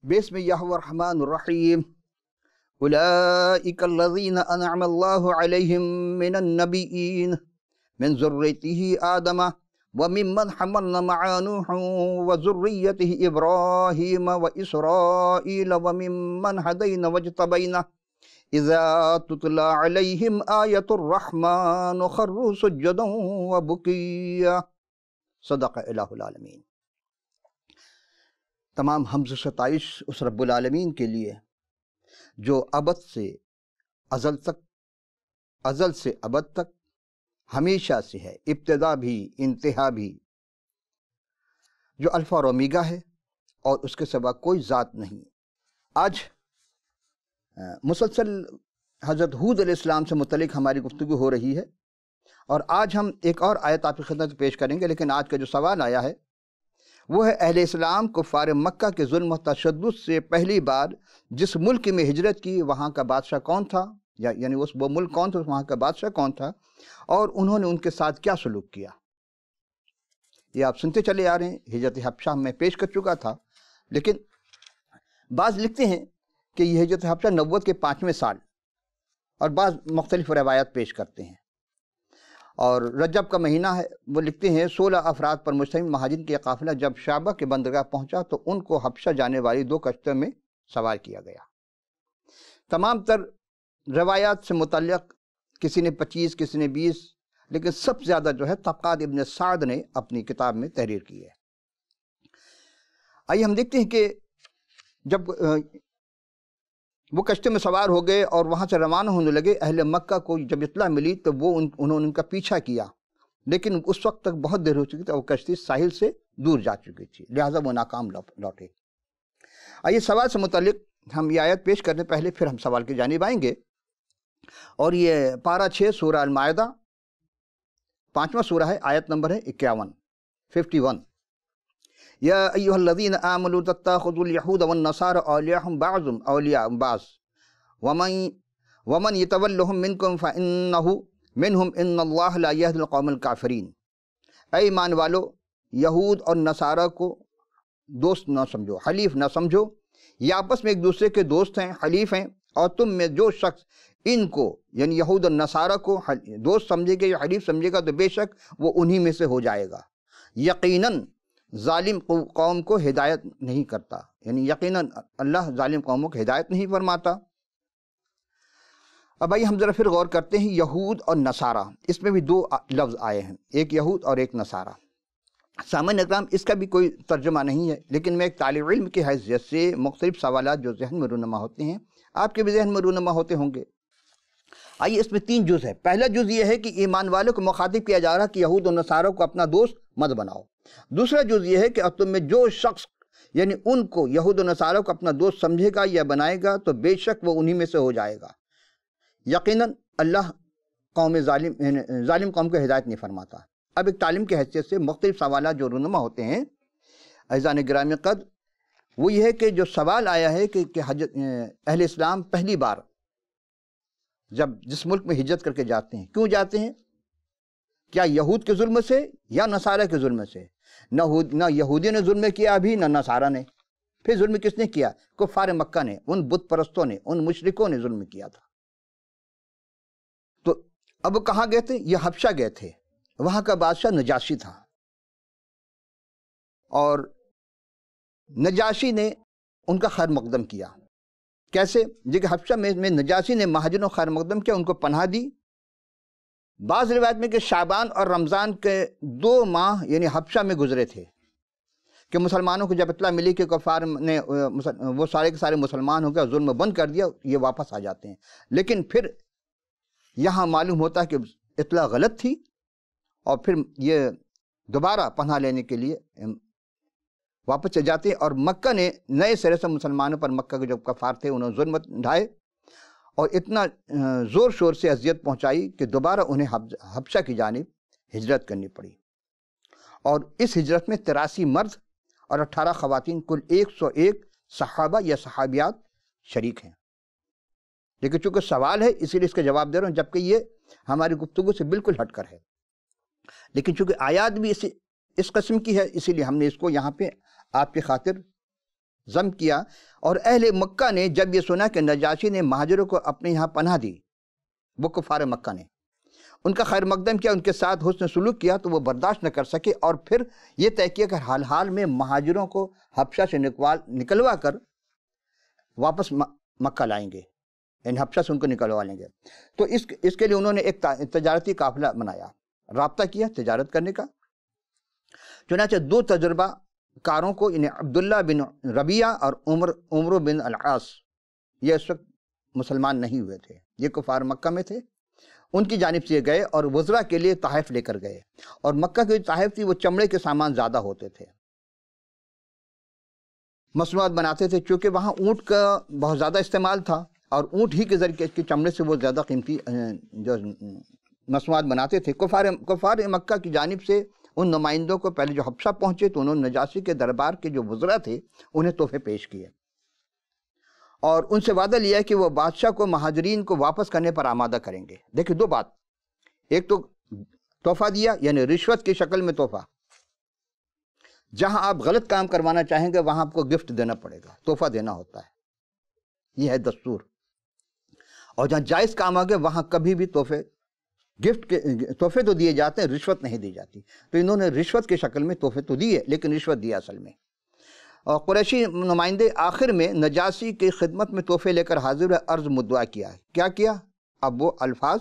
بسم اللہ الرحمن الرحیم اولئک الذین انعم اللہ علیہم من النبیین من ذریته آدم وممن حملنا مع نوح وذریته ابراہیم واسرائیل وممن هدینا واجتبینا اذا تتلی علیہم آیۃ الرحمن خروا سجدا وبکیا۔ صدق الہ العالمین۔ تمام حمد و ستائش اس رب العالمین کے لیے جو ابد سے ازل سے ابد تک ہمیشہ سے ہے، ابتدا بھی انتہا بھی، جو الفا اور اومیگا ہے اور اس کے سوا کوئی ذات نہیں۔ آج مسلسل حضرت ہود علیہ السلام سے متعلق ہماری گفتگو ہو رہی ہے، اور آج ہم ایک اور آیت آپ کی خدمت میں پیش کریں گے، لیکن آج کا جو سوال آیا ہے وہ ہے اہل اسلام کفار مکہ کے ظلم و تشدد سے پہلی بار جس ملک میں ہجرت کی وہاں کا بادشاہ کون تھا، یعنی وہ ملک کون تھا، وہاں کا بادشاہ کون تھا، اور انہوں نے ان کے ساتھ کیا سلوک کیا۔ یہ آپ سنتے چلے آ رہے ہیں۔ ہجرت حبشہ میں پیش کر چکا تھا، لیکن بعض لکھتے ہیں کہ یہ ہجرت حبشہ نبوت کے 5ویں سال، اور بعض مختلف روایات پیش کرتے ہیں۔ اور رجب کا مہینہ ہے، وہ لکھتے ہیں 16 افراد پر مشتمل مہاجرین کی قافلہ جب شعبہ کے بندرگاہ پہنچا تو ان کو حبشہ جانے والی 2 کشتیوں میں سوار کیا گیا۔ تمام تر روایات سے متعلق کسی نے 25، کسی نے 20، لیکن سب سے زیادہ جو ہے طبقات ابن سعد نے اپنی کتاب میں تحریر کی ہے۔ آئیے ہم دیکھتے ہیں کہ جب وہ کشتے میں سوار ہو گئے اور وہاں سے روانہ ہونے لگے، اہل مکہ کو جب اطلاع ملی تو وہ انہوں نے ان کا پیچھا کیا، لیکن اس وقت تک بہت دیر ہو چکی تھی، وہ کشتی ساحل سے دور جا چکی تھی، لہٰذا وہ ناکام لوٹے۔ آئیے سوال سے متعلق ہم یہ آیت پیش کرنے پہلے پھر ہم سوال کی جانب آئیں گے، اور یہ پارہ 6 سورہ المائدہ 5واں سورہ ہے، آیت نمبر ہے 51۔ یا ایھا الذین آمنوا تتخذوا اليہود والنصارى اولیاء بعضهم اولیاء بعض ومن یتولہم منکم فانہ منہم ان اللہ لا یہدی القوم الکافرین۔ اے ایمان والو، یہود اور نصارہ کو دوست نہ سمجھو، حلیف نہ سمجھو، یہ آپس میں ایک دوسرے کے دوست ہیں، حلیف ہیں، اور تم میں جو شخص ان کو یعنی یہود اور نصارہ کو دوست سمجھے گا یا حلیف سمجھے گا تو بے شک وہ انہی میں سے ہو جائے گا۔ یقیناً ظالم قوم کو ہدایت نہیں کرتا، یعنی یقیناً اللہ ظالم قوموں کو ہدایت نہیں فرماتا۔ اب آئیے ہم ذرا پھر غور کرتے ہیں یہود اور نصارہ، اس میں بھی 2 لفظ آئے ہیں، ایک یہود اور ایک نصارہ۔ سامعین اکرام، اس کا بھی کوئی ترجمہ نہیں ہے، لیکن میں ایک طالب علم کی حیثیت سے مختلف سوالات جو ذہن میں رونما ہوتے ہیں، آپ کے بھی ذہن میں رونما ہوتے ہوں گے۔ آئیے اس میں 3 جز ہے۔ پہلا جز یہ ہے کہ ایمان والوں کو مخاطب کیا جا رہا کہ یہود اور نصارہ کو اپنا دوست مت بناؤ۔ دوسرا جز یہ ہے کہ تم میں جو شخص یعنی ان کو یہود و نصارہ کو اپنا دوست سمجھے گا یا بنائے گا تو بے شک وہ انہی میں سے ہو جائے گا۔ یقیناً اللہ ظالم قوم کو ہدایت نہیں فرماتا۔ اب ایک تعلیم کی حیثیت سے مختلف سوالات جو رونما ہوتے ہیں عزیزان گرامی قدر، وہ یہ ہے کہ جو سوال آیا ہے کہ اہل اسلام پہلی بار جب جس ملک میں ہجرت کر کے جاتے ہیں، کیوں جاتے ہیں؟ کیا یہود کے ظلم سے یا نصارہ کے ظلم سے؟ نہ یہودیوں نے ظلم کیا ابھی، نہ نصارہ نے۔ پھر ظلم کس نے کیا؟ کفار مکہ نے، ان بت پرستوں نے، ان مشرکوں نے ظلم کیا تھا۔ تو اب وہ کہاں گئے تھے؟ یہ حبشہ گئے تھے، وہاں کا بادشاہ نجاشی تھا، اور نجاشی نے ان کا خیر مقدم کیا۔ کیسے؟ جب حبشہ میں نجاشی نے مہاجروں خیر مقدم کیا، ان کو پناہ دی۔ بعض روایت میں کہ شعبان اور رمضان کے 2 ماہ یعنی حبشہ میں گزرے تھے، کہ مسلمانوں کو جب اطلاع ملی کہ کفار نے وہ سارے کے سارے مسلمان ہو گئے، ظلم بند کر دیا، یہ واپس آ جاتے ہیں۔ لیکن پھر یہاں معلوم ہوتا ہے کہ اطلاع غلط تھی، اور پھر یہ دوبارہ پناہ لینے کے لیے واپس چلے جاتے ہیں، اور مکہ نے نئے سرے سے مسلمانوں پر، مکہ کے جو کفار تھے انہوں نے ظلم ڈھائے اور اتنا زور شور سے اذیت پہنچائی کہ دوبارہ انہیں حبشہ کی جانب ہجرت کرنی پڑی۔ اور اس ہجرت میں 83 مرد اور 18 خواتین، کل 101 صحابہ یا صحابیات شریک ہیں۔ لیکن چونکہ سوال ہے اسی لیے اس کا جواب دے رہا ہوں، جبکہ یہ ہماری گفتگو سے بالکل ہٹ کر ہے، لیکن چونکہ آیات بھی اس قسم کی ہے، اسی لیے ہم نے اس کو یہاں پہ آپ کی خاطر ضم کیا، اور اہل مکہ نے جب یہ سنا کہ نجاشی نے مہاجروں کو اپنے یہاں پناہ دی، وہ کفار مکہ نے ان کا خیر مقدم کیا، ان کے ساتھ حسن سلوک کیا، تو وہ برداشت نہ کر سکے اور پھر یہ طے کیا کہ حال حال میں مہاجروں کو حبشہ سے نکلوا کر واپس مکہ لائیں گے، یعنی حبشہ سے ان کو نکلوا لیں گے۔ تو اس کے لیے انہوں نے ایک تجارتی قافلہ بنایا، رابطہ کیا تجارت کرنے کا۔ چنانچہ 2 تجربہ کاروں کو، یعنی عبداللہ بن ربیعہ اور عمر بن العاص، یہ اس وقت مسلمان نہیں ہوئے تھے، یہ کفار مکہ میں تھے، ان کی جانب سے گئے اور وزراء کے لیے تحائف لے کر گئے، اور مکہ کے جو تحائف تھی وہ چمڑے کے سامان زیادہ ہوتے تھے، مصنوعات بناتے تھے، چونکہ وہاں اونٹ کا بہت زیادہ استعمال تھا اور اونٹ ہی کے ذریعے کے چمڑے سے وہ زیادہ قیمتی جو مصنوعات بناتے تھے۔ کفار مکہ کی جانب سے ان نمائندوں کو پہلے جو حبشہ پہنچے تو انہوں نے نجاشی کے دربار کے جو وزراء تھے انہیں تحفے پیش کیے اور ان سے وعدہ لیا کہ وہ بادشاہ کو مہاجرین کو واپس کرنے پر آمادہ کریں گے۔ دیکھیں 2 بات، ایک تو تحفہ دیا، یعنی رشوت کی شکل میں تحفہ، جہاں آپ غلط کام کروانا چاہیں گے وہاں آپ کو گفٹ دینا پڑے گا، تحفہ دینا ہوتا ہے، یہ ہے دستور، اور جہاں جائز کام آگے وہاں کبھی بھی تحفے تو دیے جاتے ہیں، رشوت نہیں دی جاتی۔ تو انہوں نے رشوت کی شکل میں تحفے تو دیے لیکن رشوت دیا اصل میں، اور قریشی نمائندے آخر میں نجاشی کی خدمت میں تحفے لے کر حاضر عرض مدعا کیا ہے۔ کیا کیا؟ اب وہ الفاظ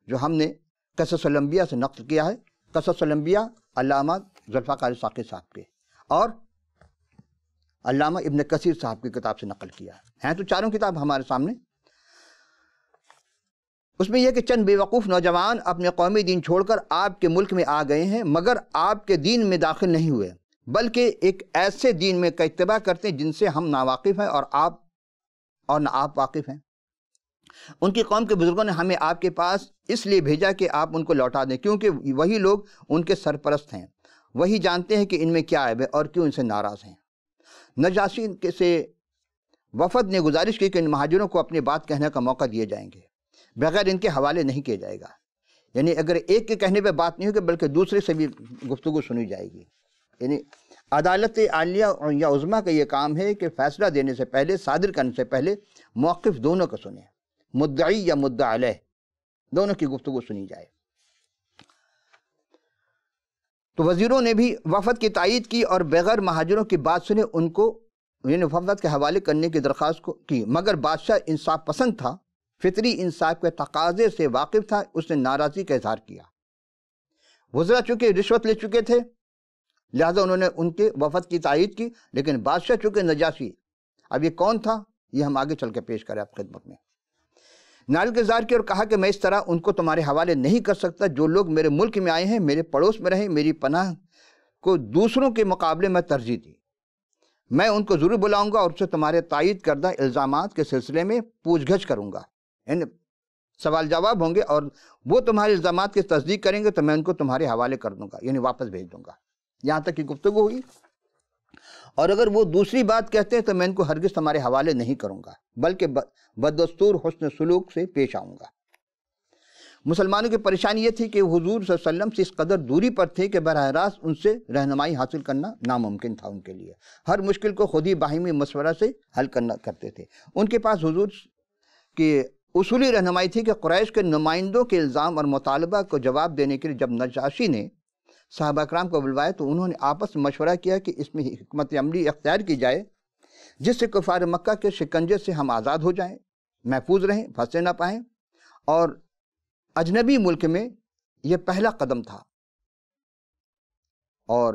جو ہم نے قصص الانبیاء سے نقل کیا ہے، قصص الانبیاء علامہ ذوالفقار ساقی صاحب کے اور علامہ ابن کثیر صاحب کی کتاب سے نقل کیا ہے تو چاروں کتاب ہمارے سامنے۔ اس میں یہ کہ چند بے وقوف نوجوان اپنے قومی دین چھوڑ کر آپ کے ملک میں آ گئے ہیں، مگر آپ کے دین میں داخل نہیں ہوئے، بلکہ ایک ایسے دین میں کا اتباع کرتے ہیں جن سے ہم ناواقف ہیں اور نہ آپ واقف ہیں۔ ان کی قوم کے بزرگوں نے ہمیں آپ کے پاس اس لیے بھیجا کہ آپ ان کو لوٹا دیں، کیونکہ وہی لوگ ان کے سرپرست ہیں، وہی جانتے ہیں کہ ان میں کیا عیب ہے اور کیوں ان سے ناراض ہیں۔ نجاشی سے وفد نے گزارش کی کہ ان مہاجروں کو اپنی بات کہنے کا موقع دیے جائیں گے، بغیر ان کے حوالے نہیں کیا جائے گا، یعنی اگر ایک کے کہنے پہ بات نہیں ہوگی بلکہ دوسرے سے بھی گفتگو سنی جائے گی۔ یعنی عدالت عالیہ یا عظمیٰ کا یہ کام ہے کہ فیصلہ دینے سے پہلے، صادر کرنے سے پہلے موقف دونوں کو سنیں، مدعی یا مدعا علیہ، دونوں کی گفتگو سنی جائے۔ تو وزیروں نے بھی وفد کی تائید کی اور بغیر مہاجروں کی بات سنے ان کو یعنی وفد کے حوالے کرنے کی درخواست کو کی، مگر بادشاہ انصاف پسند تھا، فطری انصاف کے تقاضے سے واقف تھا، اس نے ناراضی کا اظہار کیا۔ وزراء چونکہ رشوت لے چکے تھے لہذا انہوں نے ان کے وفد کی تائید کی، لیکن بادشاہ چونکہ نجاشی، اب یہ کون تھا یہ ہم آگے چل کے پیش کریں آپ خدمت میں، نال کے اظہار کیا اور کہا کہ میں اس طرح ان کو تمہارے حوالے نہیں کر سکتا، جو لوگ میرے ملک میں آئے ہیں، میرے پڑوس میں رہیں، میری پناہ کو دوسروں کے مقابلے میں ترجیح دی، میں ان کو ضرور بلاؤں گا اور اسے تمہارے تائید کردہ الزامات کے سلسلے میں پوچھ گچھ کروں گا، یعنی سوال جواب ہوں گے اور وہ تمہارے الزامات کی تصدیق کریں گے تو میں ان کو تمہارے حوالے کر دوں گا، یعنی واپس بھیج دوں گا۔ یہاں تک کی گفتگو ہوئی، اور اگر وہ دوسری بات کہتے ہیں تو میں ان کو ہرگز تمہارے حوالے نہیں کروں گا بلکہ بدستور حسن سلوک سے پیش آؤں گا۔ مسلمانوں کی پریشانی یہ تھی کہ حضور صلی اللہ علیہ وسلم سے اس قدر دوری پر تھے کہ براہ راست ان سے رہنمائی حاصل کرنا ناممکن تھا ان کے لیے، ہر مشکل کو خود ہی باہمی مشورہ سے حل کرتے تھے۔ ان کے پاس حضور کی اصولی رہنمائی تھی کہ قریش کے نمائندوں کے الزام اور مطالبہ کو جواب دینے کے لیے جب نجاشی نے صحابہ اکرام کو بلوایا تو انہوں نے آپس میں مشورہ کیا کہ اس میں حکمت عملی اختیار کی جائے جس سے کفار مکہ کے شکنجے سے ہم آزاد ہو جائیں، محفوظ رہیں، پھنسے نہ پائیں، اور اجنبی ملک میں یہ پہلا قدم تھا اور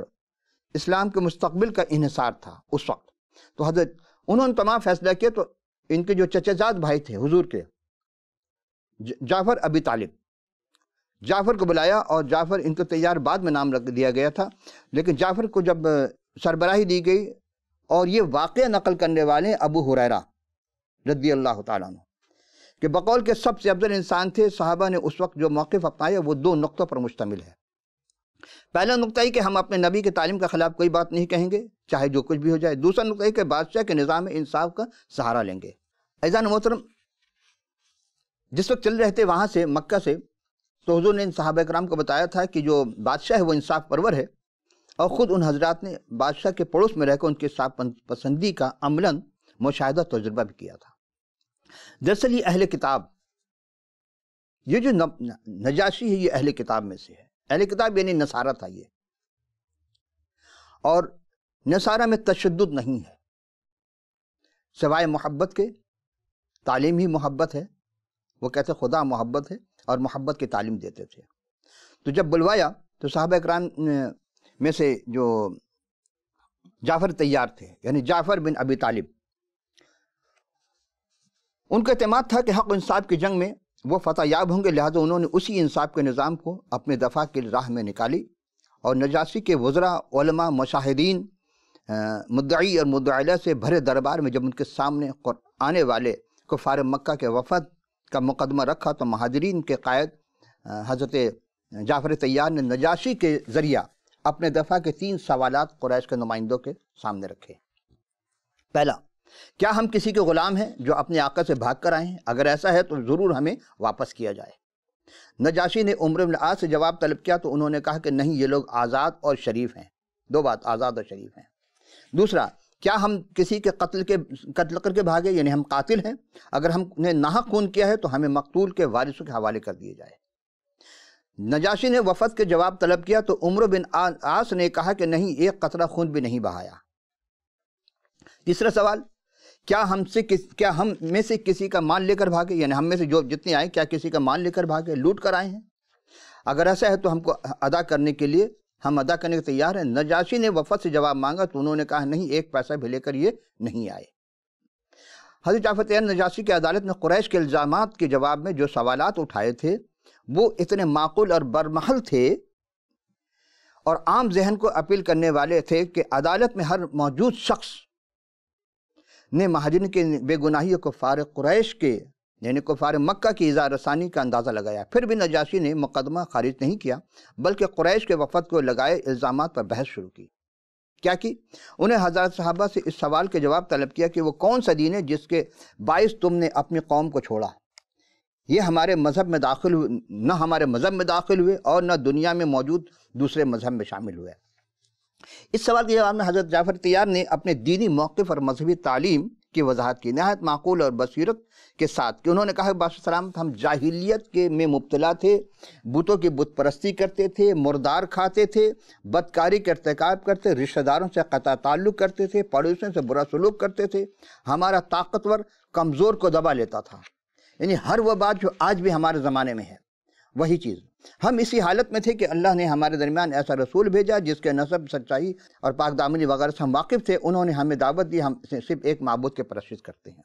اسلام کے مستقبل کا انحصار تھا اس وقت۔ تو حضرت انہوں نے تمام فیصلہ کیا، تو ان کے جو چچا زاد بھائی تھے حضور کے، جعفر ابی طالب، جعفر کو بلایا، اور جعفر ان کو تیار بعد میں نام رکھ دیا گیا تھا، لیکن جعفر کو جب سربراہی دی گئی، اور یہ واقعہ نقل کرنے والے ابو ہریرہ رضی اللہ تعالیٰ عنہ کہ بقول کے سب سے افضل انسان تھے، صحابہ نے اس وقت جو موقف اپنایا وہ 2 نقطوں پر مشتمل ہے۔ پہلا نقطہ یہ کہ ہم اپنے نبی کے تعلیم کے خلاف کوئی بات نہیں کہیں گے چاہے جو کچھ بھی ہو جائے، دوسرا نقطہ یہ کہ بادشاہ کے نظام انصاف کا سہارا لیں گے۔ عزیزان محترم، جس وقت چل رہے تھے وہاں سے مکہ سے، تو حضور نے ان صحابہ کرام کو بتایا تھا کہ جو بادشاہ ہے وہ انصاف پرور ہے، اور خود ان حضرات نے بادشاہ کے پڑوس میں رہ کر ان کے ساتھ پسندی کا عملاً مشاہدہ تجربہ بھی کیا تھا۔ دراصل یہ اہل کتاب، یہ جو نجاشی ہے یہ اہل کتاب میں سے ہے۔ اہل کتاب یعنی نصارہ تھا یہ، اور نصارہ میں تشدد نہیں ہے، سوائے محبت کے، تعلیم ہی محبت ہے۔ وہ کہتے خدا محبت ہے اور محبت کی تعلیم دیتے تھے۔ تو جب بلوایا تو صحابہ اکرام میں سے جو جعفر طیار تھے، یعنی جعفر بن ابی طالب، ان کا اعتماد تھا کہ حق و انصاف کی جنگ میں وہ فتح یاب ہوں گے، لہذا انہوں نے اسی انصاف کے نظام کو اپنے دفاع کی راہ میں نکالی، اور نجاشی کے وزراء، علماء، مشاہدین، مدعی اور مدعی علیہ سے بھرے دربار میں جب ان کے سامنے آنے والے کفار مکہ کے وفد کا مقدمہ رکھا تو مہاجرین کے قائد حضرت جعفر طیار نے نجاشی کے ذریعہ اپنے دفاع کے 3 سوالات قریش کے نمائندوں کے سامنے رکھے۔ پہلا، کیا ہم کسی کے غلام ہیں جو اپنے آقا سے بھاگ کر آئے ہیں؟ اگر ایسا ہے تو ضرور ہمیں واپس کیا جائے۔ نجاشی نے عمرو بن العاص سے جواب طلب کیا تو انہوں نے کہا کہ نہیں، یہ لوگ آزاد اور شریف ہیں۔ 2 بات، آزاد اور شریف ہیں۔ دوسرا، کیا ہم کسی کے قتل کر کے بھاگے، یعنی ہم قاتل ہیں؟ اگر ہم نے ناحق خون کیا ہے تو ہمیں مقتول کے وارثوں کے حوالے کر دیے جائے۔ نجاشی نے وفد کے جواب طلب کیا تو عمرو بن العاص نے کہا کہ نہیں، ایک قطرہ خون بھی نہیں بہایا۔ تیسرا سوال، کیا ہم میں سے کسی کا مال لے کر بھاگے، یعنی ہم میں سے جو جتنے آئے کیا کسی کا مال لے کر بھاگے، لوٹ کر آئے ہیں؟ اگر ایسا ہے تو ہم کو ادا کرنے کے تیار ہیں۔ نجاشی نے وفد سے جواب مانگا تو انہوں نے کہا نہیں، ایک پیسہ بھی لے کر یہ نہیں آئے۔ حضرت جعفر طیار نجاشی کی عدالت میں قریش کے الزامات کے جواب میں جو سوالات اٹھائے تھے وہ اتنے معقول اور برمحل تھے اور عام ذہن کو اپیل کرنے والے تھے کہ عدالت میں ہر موجود شخص نے مہاجرین کے بے گناہی و کفار قریش کے یعنی کفار مکہ کی اظہار رسانی کا اندازہ لگایا۔ پھر بھی نجاشی نے مقدمہ خارج نہیں کیا بلکہ قریش کے وفد کو لگائے الزامات پر بحث شروع کی۔ کیا کی؟ انہیں حضرات صحابہ سے اس سوال کے جواب طلب کیا کہ وہ کون سا دین ہے جس کے باعث تم نے اپنی قوم کو چھوڑا؟ یہ ہمارے مذہب میں داخل ہوئے، نہ ہمارے مذہب میں داخل ہوئے اور نہ دنیا میں موجود دوسرے مذہب میں شامل ہوئے۔ اس سوال کے جواب میں حضرت جعفر طیار نے اپنے دینی موقف اور مذہبی تعلیم کی وضاحت کی نہایت معقول اور بصیرت کے ساتھ کہ انہوں نے کہا کہ بادشاہ سلامت، ہم جاہلیت میں مبتلا تھے، بتوں کی بت پرستی کرتے تھے، مردار کھاتے تھے، بدکاری کا ارتکاب کرتے، رشتہ داروں سے قطع تعلق کرتے تھے، پڑوسیوں سے برا سلوک کرتے تھے، ہمارا طاقتور کمزور کو دبا لیتا تھا، یعنی ہر وہ بات جو آج بھی ہمارے زمانے میں ہے وہی چیز۔ ہم اسی حالت میں تھے کہ اللہ نے ہمارے درمیان ایسا رسول بھیجا جس کے نسب، سچائی اور پاک دامنی وغیرہ سے ہم واقف تھے۔ انہوں نے ہمیں دعوت دی، ہم صرف ایک معبود کے پرستش کرتے ہیں،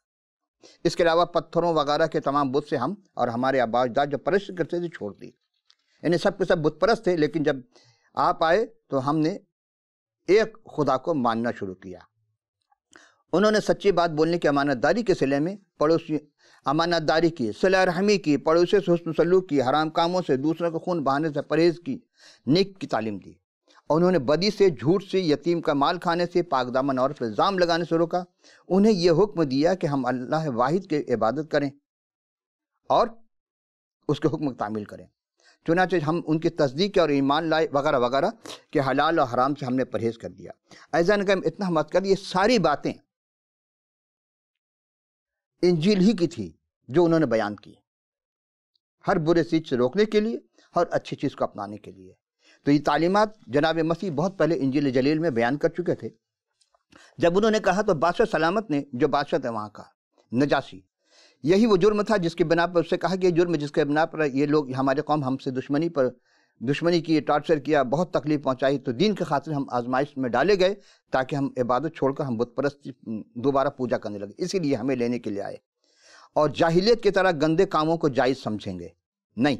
اس کے علاوہ پتھروں وغیرہ کے تمام بت سے ہم اور ہمارے آباء و اجداد جو پرستش کرتے تھے چھوڑ دی، یعنی سب کے سب بت پرست تھے۔ لیکن جب آپ آئے تو ہم نے ایک خدا کو ماننا شروع کیا۔ انہوں نے سچی بات بولنے کی امانت داری کے صلے میں پڑوسی امانت داری کی، صلہ رحمی کی، پڑوسی سے حسن سلوک کی، حرام کاموں سے، دوسروں کو خون بہانے سے پرہیز کی، نیک کی تعلیم دی۔ انہوں نے بدی سے، جھوٹ سے، یتیم کا مال کھانے سے، پاک دامن عورت پر الزام لگانے سے روکا۔ انہیں یہ حکم دیا کہ ہم اللہ واحد کی عبادت کریں اور اس کے حکم کی تعمیل کریں۔ چنانچہ ہم ان کی تصدیق اور ایمان لائے وغیرہ وغیرہ کہ حلال اور حرام سے ہم نے پرہیز کر دیا۔ ایزان کہ اتنا مت کر، یہ ساری باتیں انجیل ہی کی تھی جو انہوں نے بیان کی، ہر برے چیز سے روکنے کے لیے اور اچھی چیز کو اپنانے کے لیے۔ تو یہ تعلیمات جناب مسیح بہت پہلے انجیل جلیل میں بیان کر چکے تھے۔ جب انہوں نے کہا تو بادشاہ سلامت نے، جو بادشاہ تھے وہاں کا نجاشی، یہی وہ جرم تھا جس کی بنا پر اس سے کہا کہ یہ جرم جس کے بنا پر یہ لوگ ہمارے قوم ہم سے دشمنی کی، ٹارچر کیا، بہت تکلیف پہنچائی، تو دین کے خاطر ہم آزمائش میں ڈالے گئے تاکہ ہم عبادت چھوڑ کر ہم بت پرستی دوبارہ پوجا کرنے لگے، اسی لیے ہمیں لینے کے لیے آئے اور جاہلیت کی طرح گندے کاموں کو جائز سمجھیں گے نہیں۔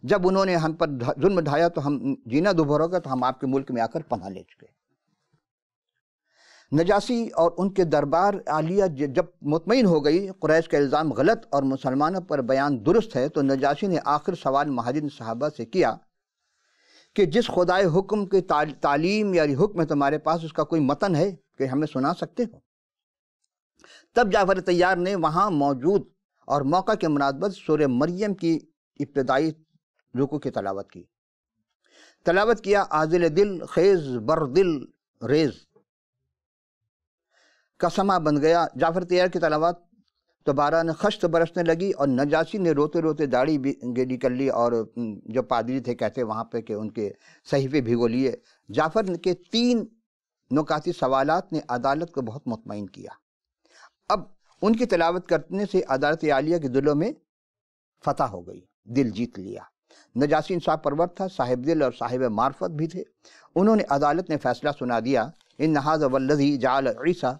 جب انہوں نے ہم پر ظلم ڈھایا تو ہم جینا دوبھر ہو گیا تو ہم آپ کے ملک میں آ کر پناہ لے چکے۔ نجاشی اور ان کے دربار عالیہ جب مطمئن ہو گئی قریش کا الزام غلط اور مسلمانوں پر بیان درست ہے تو نجاشی نے آخر سوال مہاجرین صحابہ سے کیا کہ جس خدائے حکم کی تعلیم یا حکم ہے تمہارے پاس، اس کا کوئی متن ہے کہ ہمیں سنا سکتے ہو؟ تب جعفر طیار نے وہاں موجود اور موقع کے مناسبت سورہ مریم کی ابتدائی رکوع کی تلاوت کی۔ تلاوت کیا عازل دل خیز بر دل ریز کا سما بن گیا۔ جعفر طیار کی تلاوت تو بارہ نے خشت برسنے لگی اور نجاشی نے روتے روتے داڑھی گیلی کر لی، اور جو پادری تھے کہتے وہاں پہ کہ ان کے صحیفے بھگو لیے۔ جعفر کے 3 نکاتی سوالات نے عدالت کو بہت مطمئن کیا۔ اب ان کی تلاوت کرنے سے عدالت عالیہ کے دلوں میں فتح ہو گئی، دل جیت لیا۔ نجاشی انصاف پرور تھا، صاحب دل اور صاحب معرفت بھی تھے۔ انہوں نے عدالت نے فیصلہ سنا دیا، ان ھذا والذی جعل عیسیٰ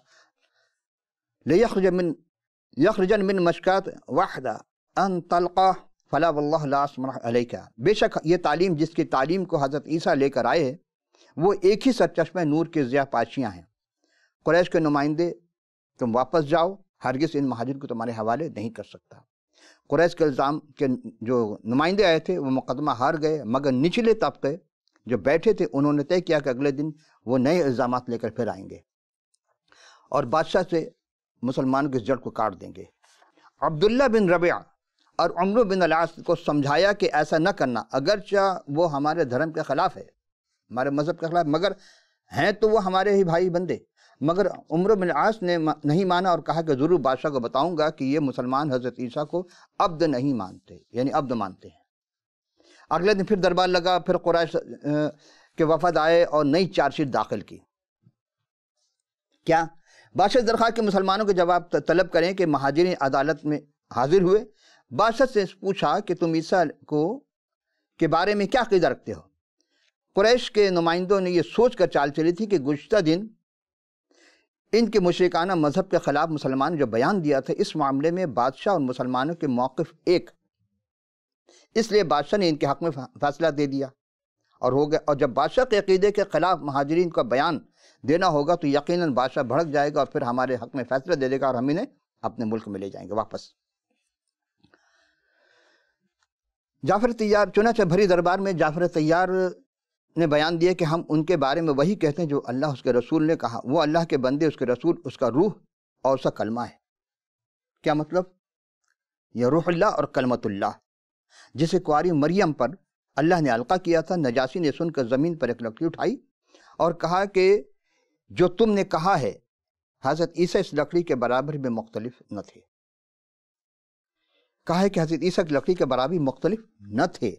یخرجن من مشکات وحدہ ان تلقاہ فلا واللہ لا اسمح علیک۔ بے شک یہ تعلیم جس کی تعلیم کو حضرت عیسیٰ لے کر آئے وہ ایک ہی سرچشمہ نور کے ضیاء پاشیاں ہیں۔ قریش کے نمائندے تم واپس جاؤ، ہرگز ان مہاجر کو تمہارے حوالے نہیں کر سکتا۔ قریش کے الزام کے جو نمائندے آئے تھے وہ مقدمہ ہار گئے، مگر نچلے طبقے جو بیٹھے تھے انہوں نے طے کیا کہ اگلے دن وہ نئے الزامات لے کر پھر آئیں گے اور بادشاہ سے مسلمانوں کی جڑ کو کاٹ دیں گے۔ عبداللہ بن ربیعہ اور عمرو بن العاص کو سمجھایا کہ ایسا نہ کرنا، اگرچہ وہ ہمارے دھرم کے خلاف ہے، ہمارے مذہب کے خلاف، مگر ہیں تو وہ ہمارے ہی بھائی بندے۔ مگر عمرو بن العاص نے نہیں مانا اور کہا کہ ضرور بادشاہ کو بتاؤں گا کہ یہ مسلمان حضرت عیسیٰ کو عبد نہیں مانتے، یعنی عبد مانتے ہیں۔ اگلے دن پھر دربار لگا، پھر قریش کے وفد آئے اور نئی چارج شیٹ داخل کی۔ کیا بادشاہ درخواست کے مسلمانوں کے جواب طلب کریں کہ مہاجرین عدالت میں حاضر ہوئے۔ بادشاہ سے پوچھا کہ تم عیسیٰ کو کے بارے میں کیا عقیدہ رکھتے ہو؟ قریش کے نمائندوں نے یہ سوچ کر چال چلی تھی کہ گزشتہ دن ان کے مشرکانہ مذہب کے خلاف مسلمان جو بیان دیا تھا، اس معاملے میں بادشاہ اور مسلمانوں کے موقف ایک، اس لیے بادشاہ نے ان کے حق میں فیصلہ دے دیا اور ہو گیا۔ اور جب بادشاہ کے عقیدے کے خلاف مہاجرین کا بیان دینا ہوگا تو یقیناً بادشاہ بھڑک جائے گا اور پھر ہمارے حق میں فیصلہ دے دے گا اور ہم انہیں اپنے ملک میں لے جائیں گے واپس۔ جعفر طیار، چنانچہ بھری دربار میں جعفر طیار نے بیان دیا کہ ہم ان کے بارے میں وہی کہتے ہیں جو اللہ اس کے رسول نے کہا، وہ اللہ کے بندے، اس کے رسول، اس کا روح اور اس کا کلمہ ہے۔ کیا مطلب؟ یہ روح اللہ اور کلمت اللہ، جسے کنواری مریم پر اللہ نے القا کیا تھا۔ نجاشی نے سن کر زمین پر ایک لکڑی اٹھائی اور کہا کہ جو تم نے کہا ہے حضرت عیسیٰ اس لکڑی کے برابر بھی مختلف نہ تھے۔ کہا ہے کہ حضرت عیسیٰ کی لکڑی کے برابر مختلف نہ تھے۔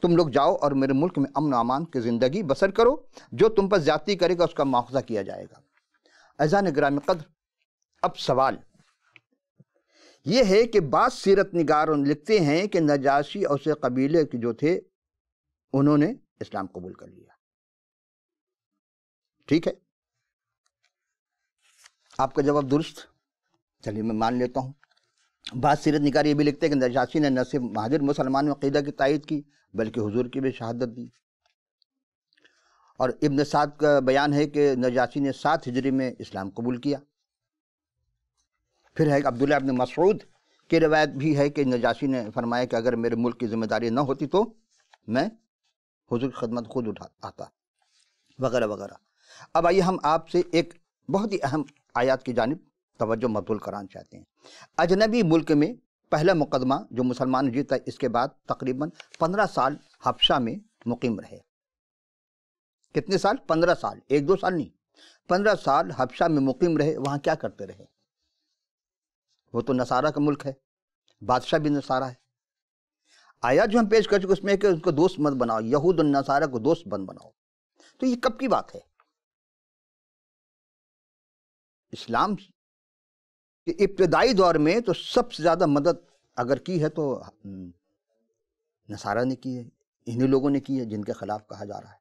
تم لوگ جاؤ اور میرے ملک میں امن و امان کی زندگی بسر کرو، جو تم پر زیادتی کرے گا اس کا مواخذہ کیا جائے گا۔ اعزان گرامی قدر، اب سوال یہ ہے کہ بعض سیرت نگاروں لکھتے ہیں کہ نجاشی اور اسے قبیلے کے جو تھے انہوں نے اسلام قبول کر لیا۔ ٹھیک ہے، آپ کا جواب درست، چلیے میں مان لیتا ہوں۔ بعض سیرت نگار یہ بھی لکھتے ہیں کہ نجاشی نے نہ صرف مہاجر مسلمان میں عقیدہ کی تائید کی بلکہ حضور کی بھی شہادت دی۔ اور ابن سعد کا بیان ہے کہ نجاشی نے 7 ہجری میں اسلام قبول کیا۔ پھر ہے عبداللہ ابن مسعود کی روایت بھی ہے کہ نجاشی نے فرمایا کہ اگر میرے ملک کی ذمہ داری نہ ہوتی تو میں حضور کی خدمت خود آتا، وغیرہ وغیرہ۔ اب آئیے ہم آپ سے ایک بہت ہی اہم آیات کی جانب توجہ مبذول کرانا چاہتے ہیں۔ اجنبی ملک میں پہلا مقدمہ جو مسلمان جیتا، اس کے بعد تقریباً 15 سال حبشہ میں مقیم رہے۔ کتنے سال؟ 15 سال، 1-2 سال نہیں، 15 سال حبشہ میں مقیم رہے۔ وہاں کیا کرتے رہے؟ وہ تو نصارہ کا ملک ہے، بادشاہ بھی نصارہ ہے۔ آیات جو ہم پیش کر چکے اس میں کہ ان کو دوست مت بناؤ، یہود النصارہ کو دوست مت بناؤ۔ تو یہ کب کی بات ہے؟ اسلام کے ابتدائی دور میں تو سب سے زیادہ مدد اگر کی ہے تو نصارہ نے کی ہے، انہی لوگوں نے کی ہے جن کے خلاف کہا جا رہا ہے۔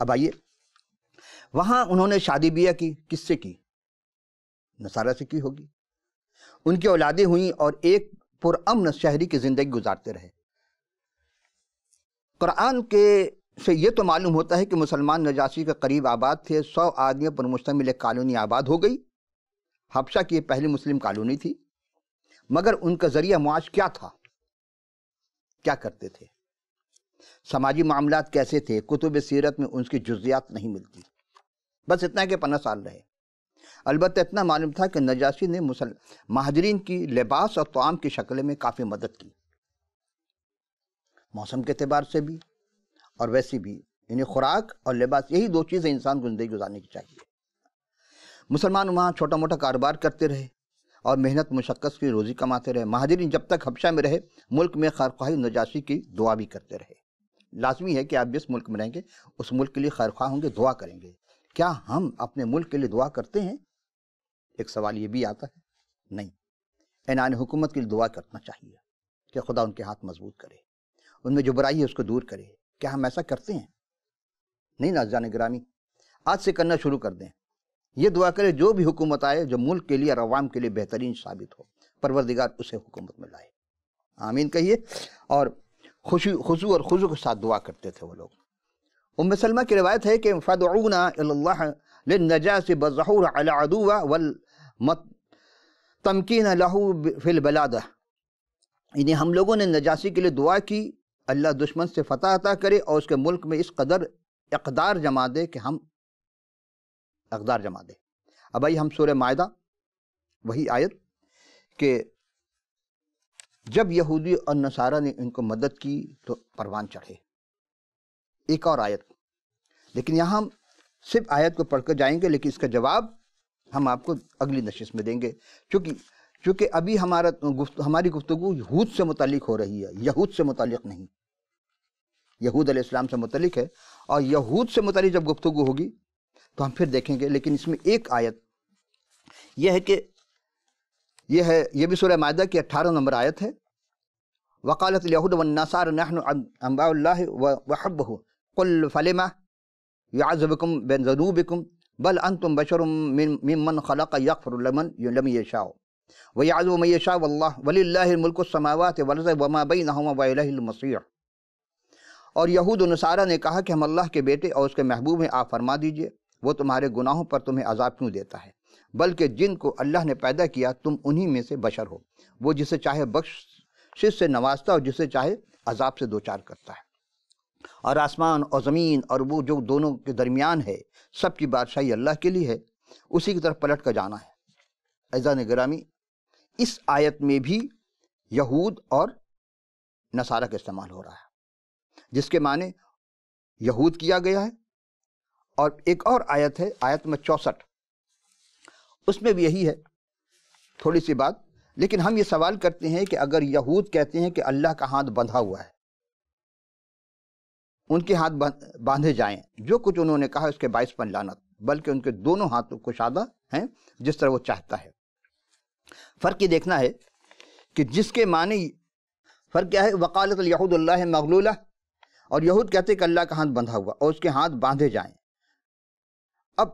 اب آئیے، وہاں انہوں نے شادی بیاہ کی، کس سے کی؟ نصارہ سے کی ہوگی۔ ان کی اولادیں ہوئیں اور ایک پرامن شہری کی زندگی گزارتے رہے۔ قرآن کے سے یہ تو معلوم ہوتا ہے کہ مسلمان نجاشی کے قریب آباد تھے، 100 آدمیوں پر مشتمل ایک کالونی آباد ہو گئی۔ حبشہ کی یہ پہلی مسلم کالونی تھی، مگر ان کا ذریعہ معاش کیا تھا؟ کیا کرتے تھے؟ سماجی معاملات کیسے تھے؟ کتب سیرت میں ان کی جزیات نہیں ملتی، بس اتنا ہے کہ 15 سال رہے۔ البتہ اتنا معلوم تھا کہ نجاشی نے مہاجرین کی لباس اور طعام کی شکل میں کافی مدد کی، موسم کے اعتبار سے بھی اور ویسی بھی، یعنی خوراک اور لباس، یہی دو چیزیں انسان کو زندگی گزارنے کی چاہیے۔ مسلمان وہاں چھوٹا موٹا کاروبار کرتے رہے اور محنت مشقت کی روزی کماتے رہے۔ مہاجرین جب تک حبشہ میں رہے ملک میں خیرخواہی نجاشی کی دعا بھی کرتے رہے۔ لازمی ہے کہ آپ جس ملک میں رہیں گے اس ملک کے لیے خیرخواہ ہوں گے، دعا کریں گے۔ کیا ہم اپنے ملک کے لیے دعا کرتے ہیں؟ ایک سوال یہ بھی آتا ہے، نہیں۔ اعلان حکومت کے لیے دعا کرنا چاہیے کہ خدا ان کے ہاتھ مضبوط کرے، ان میں جو برائی ہے اس کو دور کرے۔ کیا ہم ایسا کرتے ہیں؟ نہیں ناظرین گرامی، آج سے کرنا شروع کر دیں۔ یہ دعا کرے جو بھی حکومت آئے جو ملک کے لیے اور عوام کے لیے بہترین ثابت ہو، پروردگار اسے حکومت میں لائے۔ آمین کہیے۔ اور خضوع اور خضوع کے ساتھ دعا کرتے تھے وہ لوگ۔ ام سلمہ کی روایت ہے کہ فدعونا الی اللہ للنجاة بالظہور علی عدو والتمکین لہ فی البلادہ، یعنی ہم لوگوں نے نجاشی کے لیے دعا کی اللہ دشمن سے فتح عطا کرے اور اس کے ملک میں اس قدر اقدار جما دے کہ ہم اقدار جما دے۔ اب آئیے ہم سورہ مائدہ، وہی آیت کہ جب یہودی اور نصارہ نے ان کو مدد کی تو پروان چڑھے۔ ایک اور آیت، لیکن یہاں ہم صرف آیت کو پڑھ کر جائیں گے، لیکن اس کا جواب ہم آپ کو اگلی نشست میں دیں گے، چونکہ ابھی ہماری گفتگو یہود سے متعلق ہو رہی ہے، یہود سے متعلق نہیں۔ یہود علیہ السلام سے متعلق ہے، اور یہود سے متعلق جب گفتگو ہوگی تو ہم پھر دیکھیں گے۔ لیکن اس میں ایک آیت یہ ہے کہ یہ بھی سورہ مائدہ کی 18 نمبر آیت ہے۔ وقالت الیہود والنصارى نحن انبیاء اللہ وحبہ قل فلم يعذبكم بذنوبكم بل انتم بشر ممن خلق یغفر لمن یشاء ویعذب من یشاء وللہ ملک السماوات والارض وما بینہما والیہ المصیر۔ اور یہود و نصارہ نے کہا کہ ہم اللہ کے بیٹے اور اس کے محبوب ہیں، آپ فرما دیجئے وہ تمہارے گناہوں پر تمہیں عذاب کیوں دیتا ہے، بلکہ جن کو اللہ نے پیدا کیا تم انہی میں سے بشر ہو، وہ جسے چاہے بخشش سے نوازتا اور جسے چاہے عذاب سے دوچار کرتا ہے۔ اور آسمان اور زمین اور وہ جو دونوں کے درمیان ہے سب کی بادشاہی اللہ کے لیے ہے، اسی کی طرف پلٹ کر جانا ہے۔ عزیزان گرامی، اس آیت میں بھی یہود اور نصارہ کا استعمال ہو رہا ہے، جس کے معنی یہود کیا گیا ہے۔ اور ایک اور آیت ہے، آیت میں 64، اس میں بھی یہی ہے تھوڑی سی بات۔ لیکن ہم یہ سوال کرتے ہیں کہ اگر یہود کہتے ہیں کہ اللہ کا ہاتھ بندھا ہوا ہے، ان کے ہاتھ باندھے جائیں، جو کچھ انہوں نے کہا اس کے باعث پر لعنت، بلکہ ان کے دونوں ہاتھ کشادہ ہیں جس طرح وہ چاہتا ہے۔ فرق یہ دیکھنا ہے کہ جس کے معنی فرق کیا ہے۔ وقالت الیہود اللہ مغلولہ، اور یہود کہتے ہیں کہ اللہ کا ہاتھ بندھا ہوا اور اس کے ہاتھ باندھے جائیں۔ اب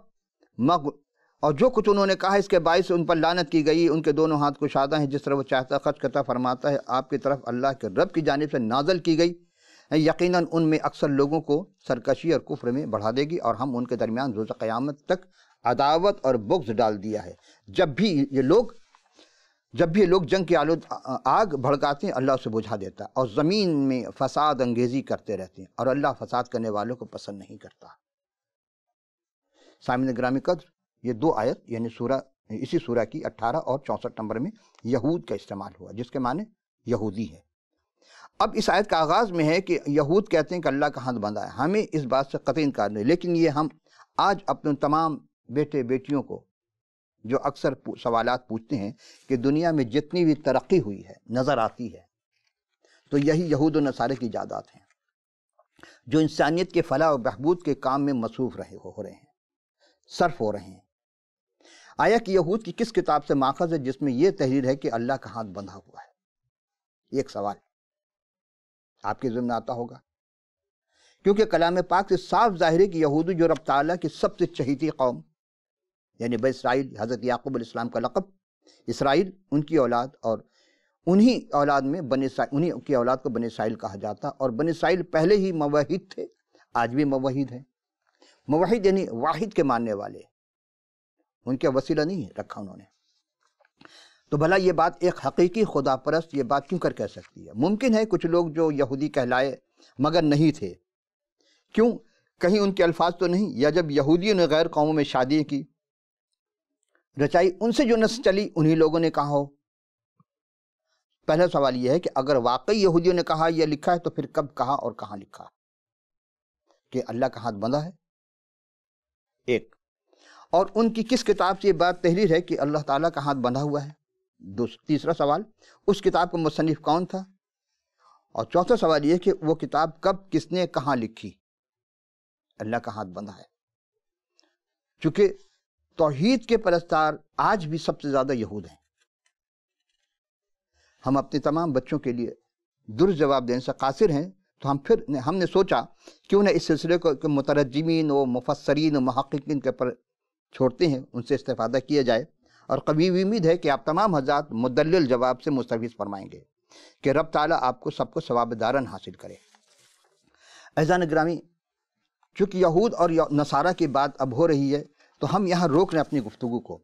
اور جو کچھ انہوں نے کہا اس کے باعث ان پر لعنت کی گئی، ان کے دونوں ہاتھ کشادہ ہیں جس طرح وہ چاہتا ہے، خرچ کرتا فرماتا ہے، آپ کی طرف اللہ کے رب کی جانب سے نازل کی گئی، یقیناً ان میں اکثر لوگوں کو سرکشی اور کفر میں بڑھا دے گی، اور ہم ان کے درمیان روز قیامت تک عداوت اور بغض ڈال دیا ہے۔ جب بھی یہ لوگ جنگ کی آگ بھڑکاتے ہیں اللہ اسے بجھا دیتا ہے، اور زمین میں فساد انگیزی کرتے رہتے ہیں، اور اللہ فساد کرنے والوں کو پسند نہیں کرتا۔ سامعین گرامی قدر، یہ دو آیت یعنی اسی سورہ کی 18 اور 64 نمبر میں یہود کا استعمال ہوا، جس کے معنی یہودی ہے۔ اب اس آیت کا آغاز میں ہے کہ یہود کہتے ہیں کہ اللہ کا ہاتھ بندھا ہے، ہمیں اس بات سے قطعی انکار نہیں، لیکن یہ ہم آج اپنے تمام بیٹے بیٹیوں کو جو اکثر سوالات پوچھتے ہیں کہ دنیا میں جتنی بھی ترقی ہوئی ہے نظر آتی ہے تو یہی یہود و نصارے کی ایجادات ہیں، جو انسانیت کے فلاح و بہبود کے کام میں مصروف ہو رہے ہیں، صرف ہو رہے ہیں۔ آیا کہ یہود کی کس کتاب سے ماخذ ہے جس میں یہ تحریر ہے کہ اللہ کا ہاتھ بندھا ہوا ہے؟ ایک سوال آپ کے ذہن میں آتا ہوگا، کیونکہ کلام پاک سے صاف ظاہر ہے کہ یہودی جو رب تعالیٰ کی سب سے چہیتی قوم یعنی بنی اسرائیل، حضرت یعقوب علیہ السلام کا لقب اسرائیل، ان کی اولاد، اور انہی اولاد میں انہی کی اولاد کو بنی اسرائیل کہا جاتا، اور بنی اسرائیل پہلے ہی موحد تھے، آج بھی موحد ہیں۔ موحد یعنی واحد کے ماننے والے، ان کے وسیلہ نہیں رکھا انہوں نے۔ تو بھلا یہ بات ایک حقیقی خدا پرست یہ بات کیوں کہہ سکتی ہے؟ ممکن ہے کچھ لوگ جو یہودی کہلائے مگر نہیں تھے، کیوں کہیں ان کے الفاظ تو نہیں، یا جب یہودیوں نے غیر قوموں میں شادی کی رچائی، ان سے جو نسل چلی انہی لوگوں نے کہا ہو؟ پہلا سوال یہ ہے کہ اگر واقعی یہودیوں نے کہا یا لکھا ہے تو پھر کب کہا اور کہاں لکھا؟ کہ اللہ کا ہاتھ بندھا ہے؟ ایک، اور ان کی کس کتاب سے یہ بات تحریر ہے کہ اللہ تعالیٰ کا ہاتھ بندھا ہوا ہے؟ تیسرا سوال، اس کتاب کا مصنف کون تھا؟ اور چوتھا سوال یہ کہ وہ کتاب کب کس نے کہاں لکھی؟ اللہ کا ہاتھ بندھا ہے۔ چونکہ توحید کے پرستار آج بھی سب سے زیادہ یہود ہیں۔ ہم اپنے تمام بچوں کے لیے درست جواب دینے سے قاصر ہیں، تو ہم نے سوچا کیوں نہ اس سلسلے کو مترجمین و مفسرین و محققین کے پر چھوڑتے ہیں، ان سے استفادہ کیا جائے، اور قوی امید ہے کہ آپ تمام حضرات مدلل جواب سے مستفیض فرمائیں گے کہ رب تعالیٰ آپ کو سب کو ثواب دارن حاصل کرے۔ عزیزان گرامی، چونکہ یہود اور نصارہ کی بات اب ہو رہی ہے تو ہم یہاں روک رہے ہیں اپنی گفتگو کو،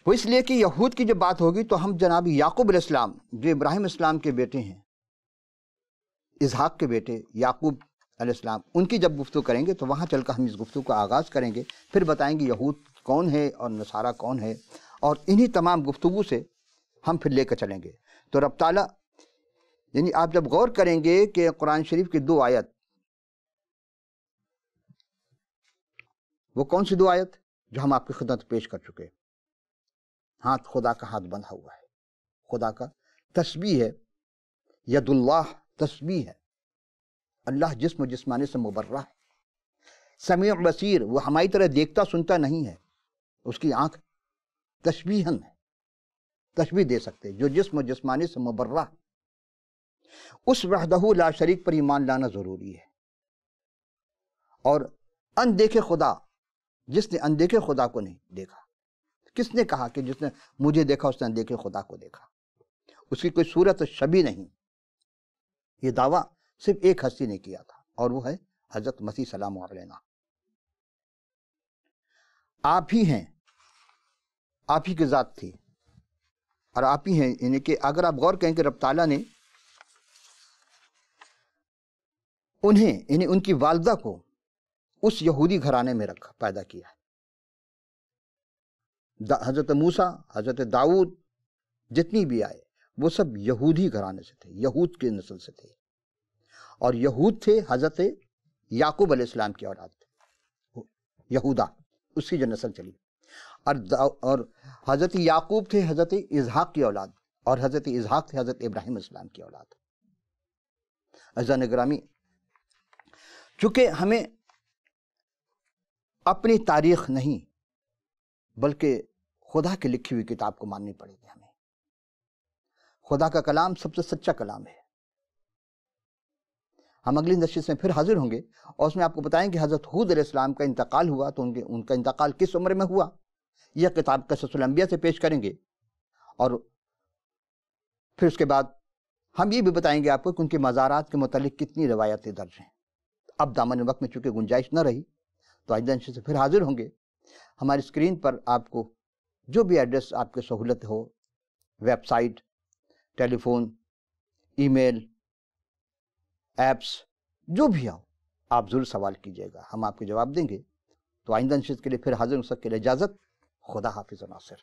وہ اس لیے کہ یہود کی جب بات ہوگی تو ہم جناب یعقوب علیہ السلام جو ابراہیم اسلام کے بیٹے ہیں، اسحاق کے بیٹے یعقوب علیہ السلام، ان کی جب گفتگو کریں گے تو وہاں چل کر ہم اس گفتگو کا آغاز کریں گے، پھر بتائیں گے یہود کون ہے اور نصارہ کون ہے، اور انہی تمام گفتگو سے ہم پھر لے کر چلیں گے۔ تو رب تعالیٰ، یعنی آپ جب غور کریں گے کہ قرآن شریف کی 2 آیت، وہ کون سی 2 آیت جو ہم آپ کی خدمت پیش کر چکے؟ ہاتھ، خدا کا ہاتھ بندھا ہوا ہے، خدا کا تسبیح ہے، ید اللہ تسبیح ہے، اللہ جسم و جسمانی سے مبرہ ہے، سمیع بصیر، وہ ہماری طرح دیکھتا سنتا نہیں ہے، اس کی آنکھ تشبیہن ہے، تشبیہ دے سکتے، جو جسم و جسمانی سے مبرہ ہے۔ اس وحدہ لا شریک پر ایمان لانا ضروری ہے، اور اندیکھے خدا، جس نے اندیکھے خدا کو نہیں دیکھا، کس نے کہا کہ جس نے مجھے دیکھا اس نے اندیکھے خدا کو دیکھا؟ اس کی کوئی صورت شبیہ نہیں۔ یہ دعویٰ صرف ایک ہستی نے کیا تھا، اور وہ ہے حضرت مسیح سلام علیہ۔ آپ ہی ہیں، آپ ہی کی ذات تھی، اور آپ ہی ہیں، یعنی کہ اگر آپ غور کریں کہ رب تعالیٰ نے انہیں، یعنی ان کی والدہ کو اس یہودی گھرانے میں رکھا، پیدا کیا ہے۔ حضرت موسیٰ، حضرت داؤد، جتنی بھی آئے وہ سب یہودی گھرانے سے تھے، یہود کے نسل سے تھے، اور یہود تھے حضرت یعقوب علیہ السلام کی اولاد تھے، یہودا، اس کی جو نسل چلی، اور حضرت یعقوب تھے حضرت اسحاق کی اولاد، اور حضرت اسحاق تھے حضرت ابراہیم علیہ السلام کی اولاد۔ عزیزان گرامی، چونکہ ہمیں اپنی تاریخ نہیں بلکہ خدا کی لکھی ہوئی کتاب کو ماننی پڑے گی، ہمیں خدا کا کلام سب سے سچا کلام ہے۔ ہم اگلی نشست میں پھر حاضر ہوں گے، اور اس میں آپ کو بتائیں کہ حضرت ہود علیہ السلام کا انتقال ہوا تو ان کا انتقال کس عمر میں ہوا، یہ کتاب قصص الانبیاء سے پیش کریں گے، اور پھر اس کے بعد ہم یہ بھی بتائیں گے آپ کو کہ ان کے مزارات کے متعلق کتنی روایتیں درج ہیں۔ اب دامن وقت میں چونکہ گنجائش نہ رہی تو آئندہ نشست سے پھر حاضر ہوں گے۔ ہماری اسکرین پر آپ کو جو بھی ایڈریس آپ کی سہولت ہو، ویب سائٹ، ٹیلی فون، ای میل، ایپس، جو بھی ہو، آپ ضرور سوال کیجیے گا، ہم آپ کو جواب دیں گے۔ تو آئندہ نشست کے لیے پھر حاضر ہوں، سب کے لیے اجازت، خدا حافظ و ناصر۔